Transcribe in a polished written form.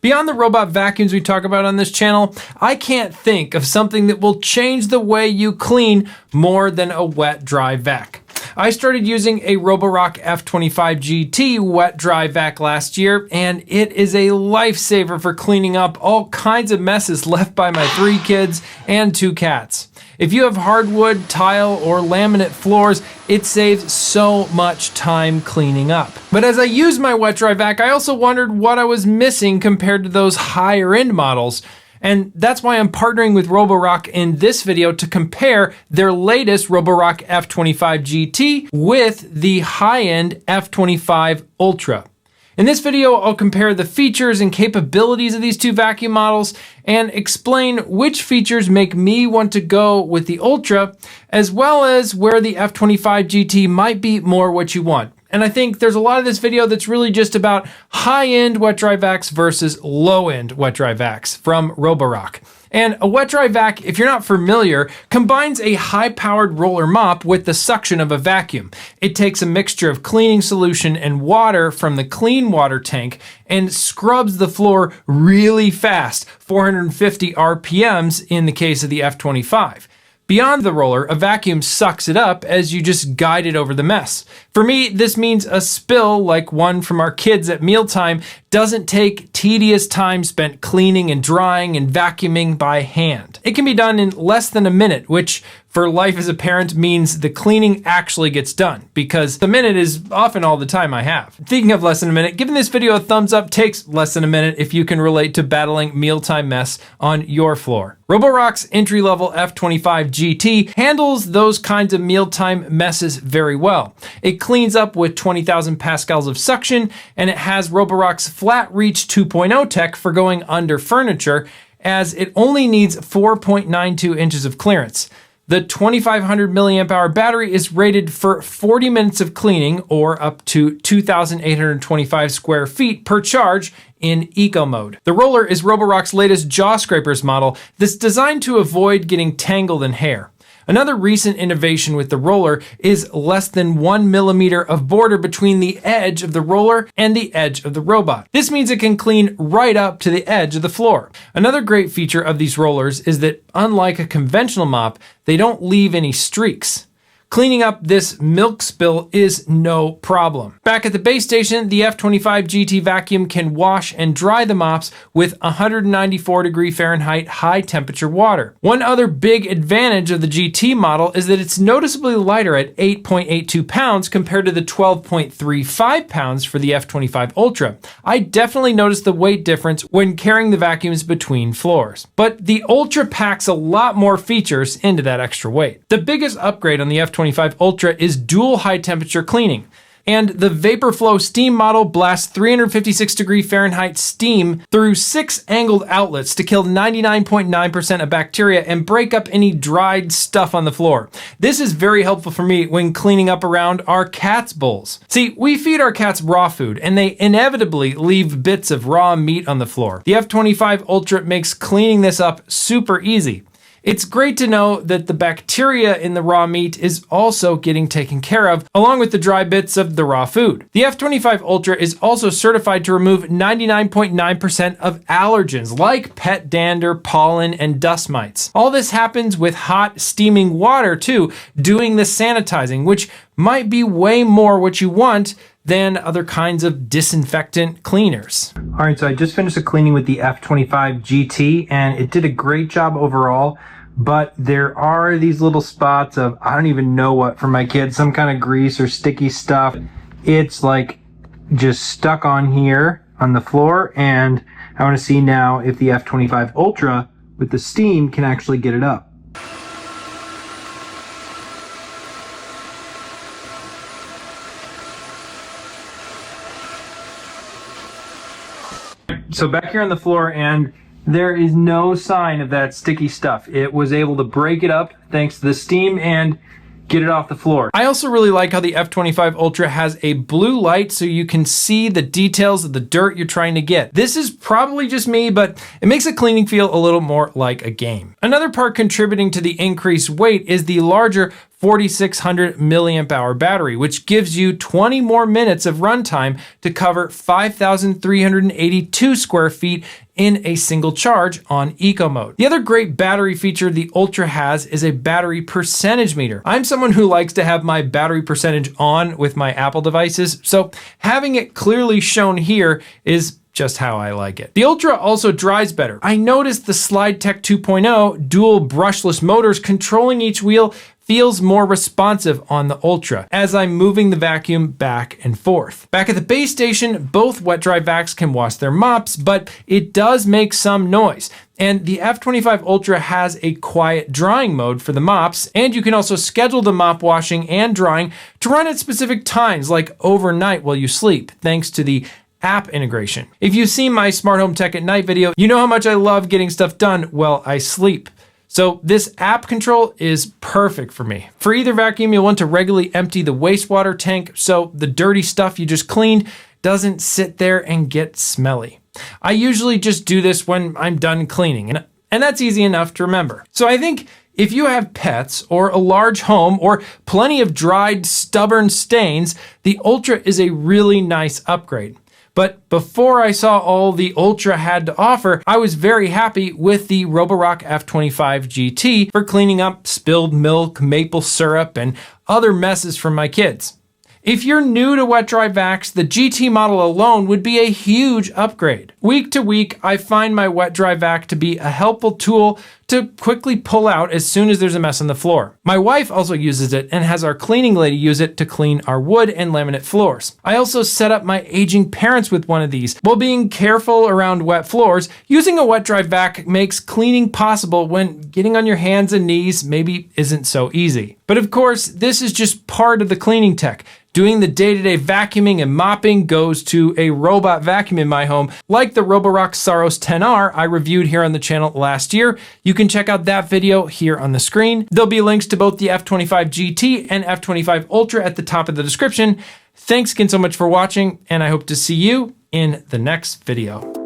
Beyond the robot vacuums we talk about on this channel, I can't think of something that will change the way you clean more than a wet-dry vac. I started using a Roborock F25 GT wet-dry vac last year, and it is a lifesaver for cleaning up all kinds of messes left by my 3 kids and 2 cats. If you have hardwood, tile, or laminate floors, it saves so much time cleaning up. But as I used my wet-dry vac, I also wondered what I was missing compared to those higher-end models. And that's why I'm partnering with Roborock in this video to compare their latest Roborock F25 GT with the high-end F25 Ultra. In this video, I'll compare the features and capabilities of these 2 vacuum models and explain which features make me want to go with the Ultra, as well as where the F25 GT might be more what you want. And I think there's a lot of this video that's really just about high-end wet-dry vacs versus low-end wet-dry vacs from Roborock. And a wet-dry vac, if you're not familiar, combines a high-powered roller mop with the suction of a vacuum. It takes a mixture of cleaning solution and water from the clean water tank and scrubs the floor really fast, 450 RPMs in the case of the F25. Beyond the roller, a vacuum sucks it up as you just guide it over the mess. For me, this means a spill like one from our kids at mealtime doesn't take tedious time spent cleaning and drying and vacuuming by hand. It can be done in less than a minute, which for life as a parent means the cleaning actually gets done, because the minute is often all the time I have. Speaking of less than a minute, giving this video a thumbs up takes less than a minute if you can relate to battling mealtime mess on your floor. Roborock's entry-level F25 GT handles those kinds of mealtime messes very well. It cleans up with 20,000 pascals of suction, and it has Roborock's Flat Reach 2.0 tech for going under furniture, as it only needs 4.92 inches of clearance. The 2500 milliamp hour battery is rated for 40 minutes of cleaning, or up to 2,825 square feet per charge in eco mode. The roller is Roborock's latest jaw scrapers model that's designed to avoid getting tangled in hair. Another recent innovation with the roller is less than 1 millimeter of border between the edge of the roller and the edge of the robot. This means it can clean right up to the edge of the floor. Another great feature of these rollers is that, unlike a conventional mop, they don't leave any streaks. Cleaning up this milk spill is no problem. Back at the base station, the F25 GT vacuum can wash and dry the mops with 194°F high temperature water. One other big advantage of the GT model is that it's noticeably lighter at 8.82 pounds compared to the 12.35 pounds for the F25 Ultra. I definitely noticed the weight difference when carrying the vacuums between floors. But the Ultra packs a lot more features into that extra weight. The biggest upgrade on the F25 Ultra is dual high temperature cleaning. And the VaporFlow steam model blasts 356°F steam through 6 angled outlets to kill 99.9% of bacteria and break up any dried stuff on the floor. This is very helpful for me when cleaning up around our cats' bowls. See, we feed our cats raw food, and they inevitably leave bits of raw meat on the floor. The F25 Ultra makes cleaning this up super easy. It's great to know that the bacteria in the raw meat is also getting taken care of, along with the dry bits of the raw food. The F25 Ultra is also certified to remove 99.9% of allergens like pet dander, pollen, and dust mites. All this happens with hot, steaming water too, doing the sanitizing, which might be way more what you want than other kinds of disinfectant cleaners. All right, so I just finished the cleaning with the F25 GT, and it did a great job overall, but there are these little spots of, I don't even know what, for my kids, some kind of grease or sticky stuff. It's like just stuck on here on the floor, and I want to see now if the F25 Ultra with the steam can actually get it up. So back here on the floor, and there is no sign of that sticky stuff. It was able to break it up thanks to the steam and get it off the floor. I also really like how the F25 Ultra has a blue light so you can see the details of the dirt you're trying to get. This is probably just me, but it makes the cleaning feel a little more like a game. Another part contributing to the increased weight is the larger 4,600 milliamp hour battery, which gives you 20 more minutes of runtime to cover 5,382 square feet in a single charge on eco mode. The other great battery feature the Ultra has is a battery percentage meter. I'm someone who likes to have my battery percentage on with my Apple devices, so having it clearly shown here is just how I like it. The Ultra also dries better. I noticed the Slide Tech 2.0 dual brushless motors controlling each wheel feels more responsive on the Ultra as I'm moving the vacuum back and forth. Back at the base station, both wet dry vacs can wash their mops, but it does make some noise. And the F25 Ultra has a quiet drying mode for the mops, and you can also schedule the mop washing and drying to run at specific times, like overnight while you sleep, thanks to the app integration. If you've seen my Smart Home Tech at Night video, you know how much I love getting stuff done while I sleep. So this app control is perfect for me. For either vacuum, you'll want to regularly empty the wastewater tank so the dirty stuff you just cleaned doesn't sit there and get smelly. I usually just do this when I'm done cleaning, and that's easy enough to remember. So I think if you have pets or a large home or plenty of dried, stubborn stains, the Ultra is a really nice upgrade. But before I saw all the Ultra had to offer, I was very happy with the Roborock F25 GT for cleaning up spilled milk, maple syrup, and other messes from my kids. If you're new to wet dry vacs, the GT model alone would be a huge upgrade. Week to week, I find my wet dry vac to be a helpful tool to quickly pull out as soon as there's a mess on the floor. My wife also uses it and has our cleaning lady use it to clean our wood and laminate floors. I also set up my aging parents with one of these. While being careful around wet floors, using a wet dry vac makes cleaning possible when getting on your hands and knees maybe isn't so easy. But of course, this is just part of the cleaning tech. Doing the day-to-day vacuuming and mopping goes to a robot vacuum in my home, like the Roborock Saros 10R I reviewed here on the channel last year. You can check out that video here on the screen. There'll be links to both the F25 GT and F25 Ultra at the top of the description. Thanks again so much for watching, and I hope to see you in the next video.